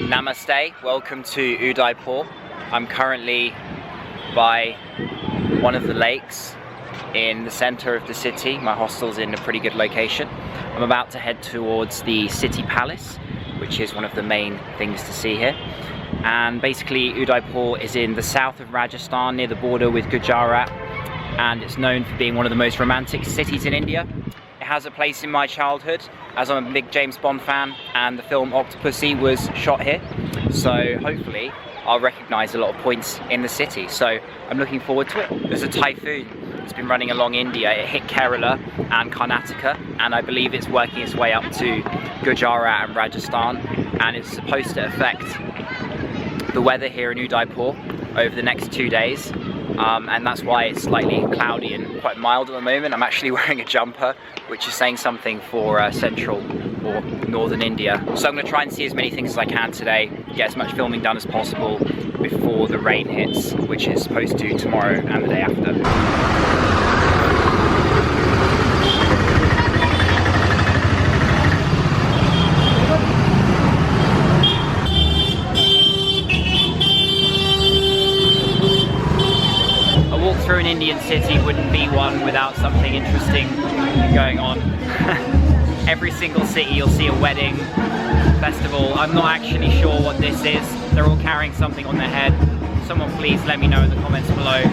Namaste, welcome to Udaipur. I'm currently by one of the lakes in the center of the city. My hostel's in a pretty good location. I'm about to head towards the city palace, which is one of the main things to see here. And basically Udaipur is in the south of Rajasthan near the border with Gujarat, and it's known for being one of the most romantic cities in India. It has a place in my childhood, as I'm a big James Bond fan, and the film Octopussy was shot here. So hopefully I'll recognise a lot of points in the city. So I'm looking forward to it. There's a typhoon that's been running along India. It hit Kerala and Karnataka, and I believe it's working its way up to Gujarat and Rajasthan, and it's supposed to affect the weather here in Udaipur over the next 2 days. And that's why it's slightly cloudy and quite mild at the moment. I'm actually wearing a jumper, which is saying something for central or northern India. So I'm going to try and see as many things as I can today, get as much filming done as possible before the rain hits, which is supposed to tomorrow and the day after. Through an Indian city wouldn't be one without something interesting going on. Every single city you'll see a wedding, festival. I'm not actually sure what this is. They're all carrying something on their head. Someone please let me know in the comments below.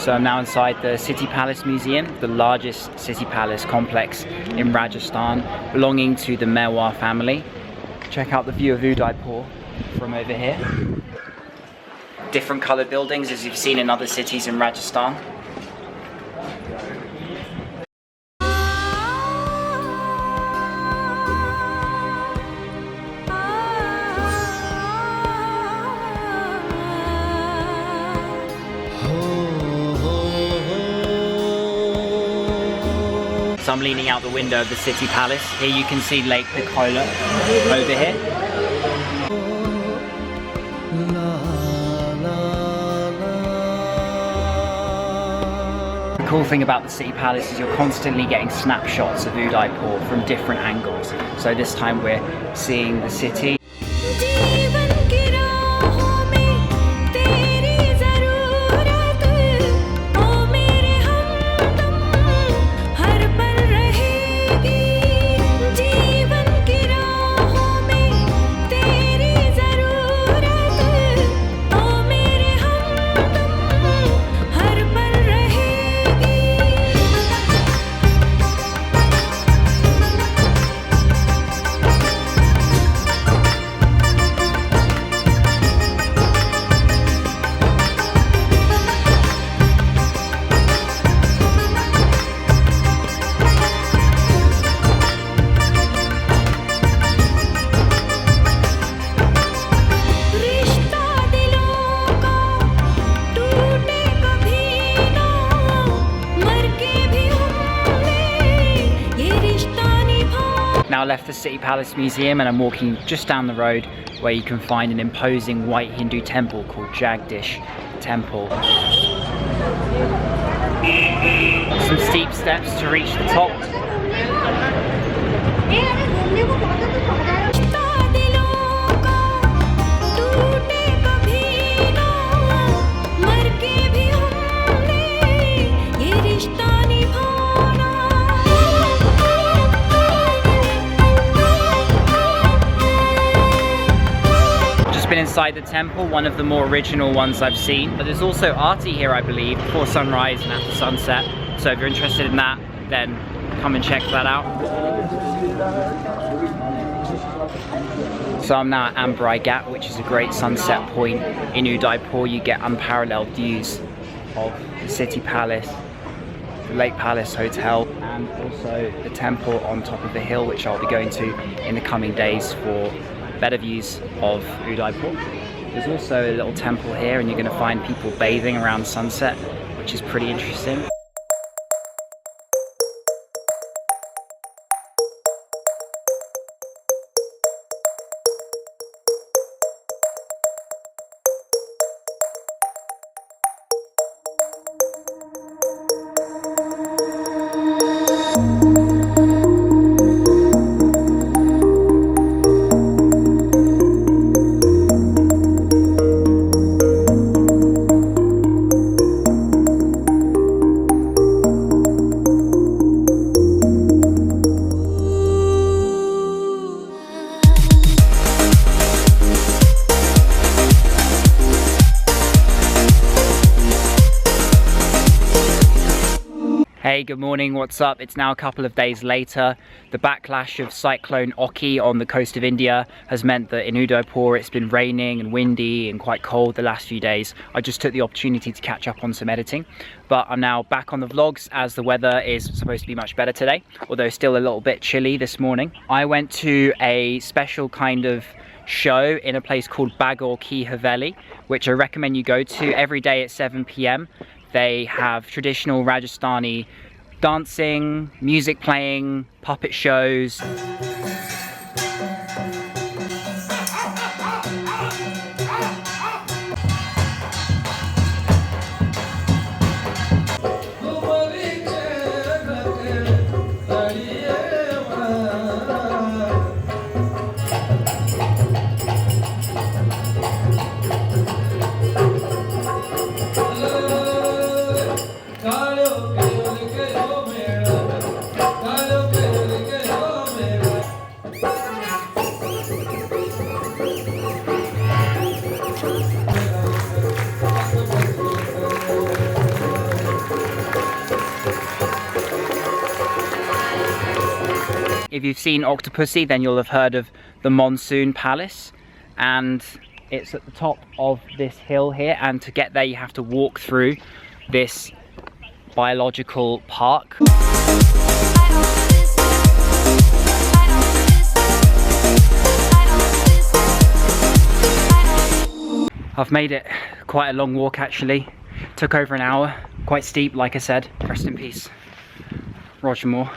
So I'm now inside the City Palace Museum, the largest city palace complex in Rajasthan, belonging to the Mewar family. Check out the view of Udaipur from over here. Different coloured buildings as you've seen in other cities in Rajasthan. So I'm leaning out the window of the city palace. Here you can see Lake Picola over here. The cool thing about the city palace is you're constantly getting snapshots of Udaipur from different angles. So this time we're seeing the city. Now left the City Palace Museum and I'm walking just down the road where you can find an imposing white Hindu temple called Jagdish Temple. Some steep steps to reach the top. Been inside the temple, one of the more original ones I've seen, but there's also arti here I believe before sunrise and after sunset, so if you're interested in that then come and check that out. So I'm now at Ambarai Ghat, which is a great sunset point in Udaipur. You get unparalleled views of the city palace, the Lake Palace Hotel, and also the temple on top of the hill, which I'll be going to in the coming days for better views of Udaipur. There's also a little temple here and you're going to find people bathing around sunset, which is pretty interesting. Hey, good morning, what's up? It's now a couple of days later. The backlash of Cyclone Oki on the coast of India has meant that in Udaipur it's been raining and windy and quite cold the last few days. I just took the opportunity to catch up on some editing, but I'm now back on the vlogs as the weather is supposed to be much better today, although still a little bit chilly this morning. I went to a special kind of show in a place called Bagor Ki Haveli, which I recommend you go to every day at 7 p.m. They have traditional Rajasthani dancing, music playing, puppet shows. If you've seen Octopussy, then you'll have heard of the Monsoon Palace, and it's at the top of this hill here, and to get there you have to walk through this biological park. I've made it quite a long walk actually. Took over an hour, quite steep like I said. Rest in peace, Roger Moore.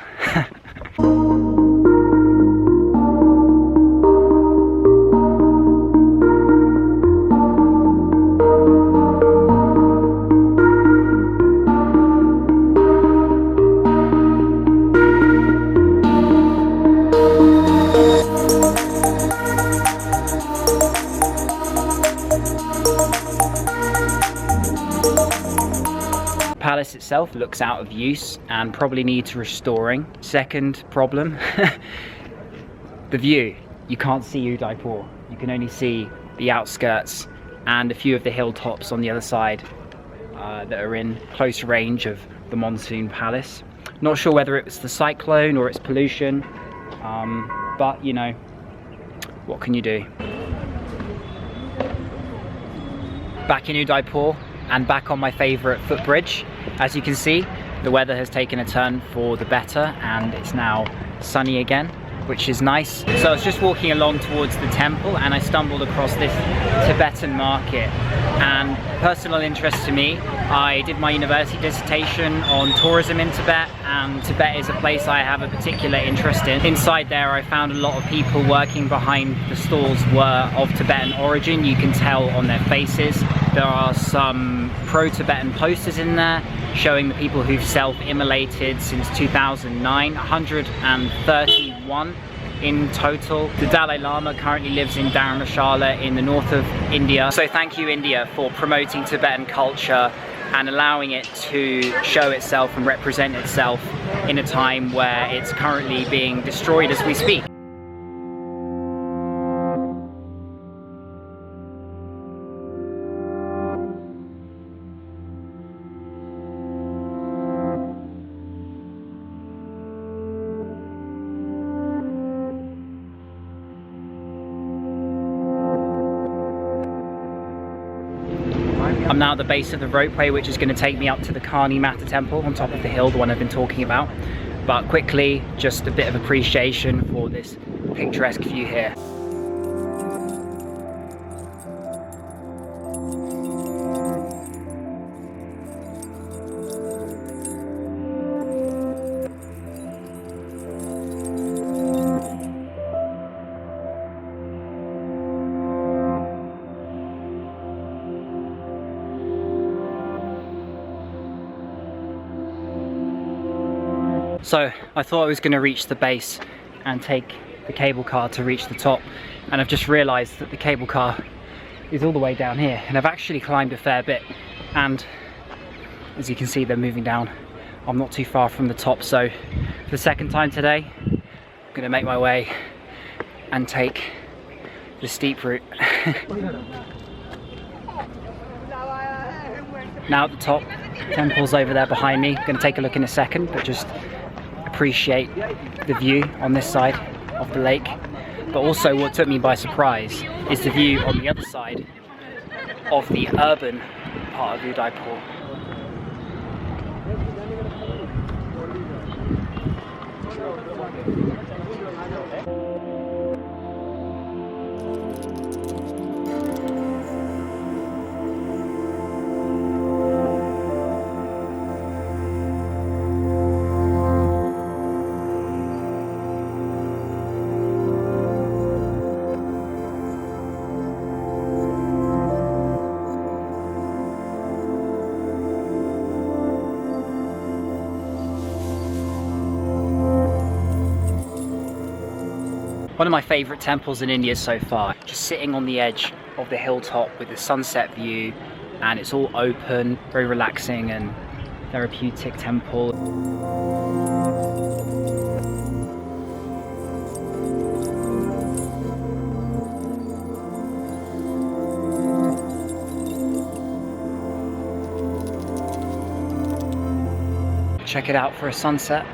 Palace itself looks out of use and probably needs restoring. Second problem, the view. You can't see Udaipur. You can only see the outskirts and a few of the hilltops on the other side that are in close range of the Monsoon Palace. Not sure whether it's the cyclone or it's pollution, but you know, what can you do? Back in Udaipur, and back on my favourite footbridge. As you can see, the weather has taken a turn for the better and it's now sunny again, which is nice. So I was just walking along towards the temple and I stumbled across this Tibetan market. And personal interest to me, I did my university dissertation on tourism in Tibet, and Tibet is a place I have a particular interest in. Inside there I found a lot of people working behind the stalls were of Tibetan origin. You can tell on their faces. There are some pro-Tibetan posters in there showing the people who've self-immolated since 2009, 131 in total. The Dalai Lama currently lives in Dharamshala in the north of India. So thank you, India, for promoting Tibetan culture and allowing it to show itself and represent itself in a time where it's currently being destroyed as we speak. I'm now at the base of the Ropeway, which is going to take me up to the Cairn Temple on top of the hill, the one I've been talking about. But quickly, just a bit of appreciation for this picturesque view here. So I thought I was going to reach the base and take the cable car to reach the top, and I've just realised that the cable car is all the way down here, and I've actually climbed a fair bit, and as you can see they're moving down. I'm not too far from the top, so for the second time today I'm going to make my way and take the steep route. Now at the top, temples over there behind me. I'm going to take a look in a second, but just appreciate the view on this side of the lake. But also what took me by surprise is the view on the other side of the urban part of Udaipur. One of my favourite temples in India so far, just sitting on the edge of the hilltop with the sunset view, and it's all open, very relaxing and therapeutic temple. Check it out for a sunset.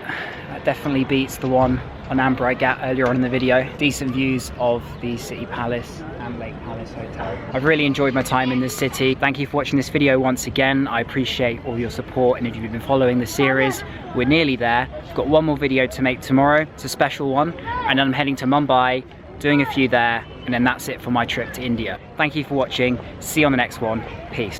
That definitely beats the one on Amber I Ghat earlier on in the video. Decent views of the City Palace and Lake Palace Hotel. I've really enjoyed my time in this city. Thank you for watching this video once again. I appreciate all your support, and if you've been following the series, we're nearly there. I've got one more video to make tomorrow. It's a special one, and then I'm heading to Mumbai, doing a few there, and then that's it for my trip to India. Thank you for watching. See you on the next one. Peace.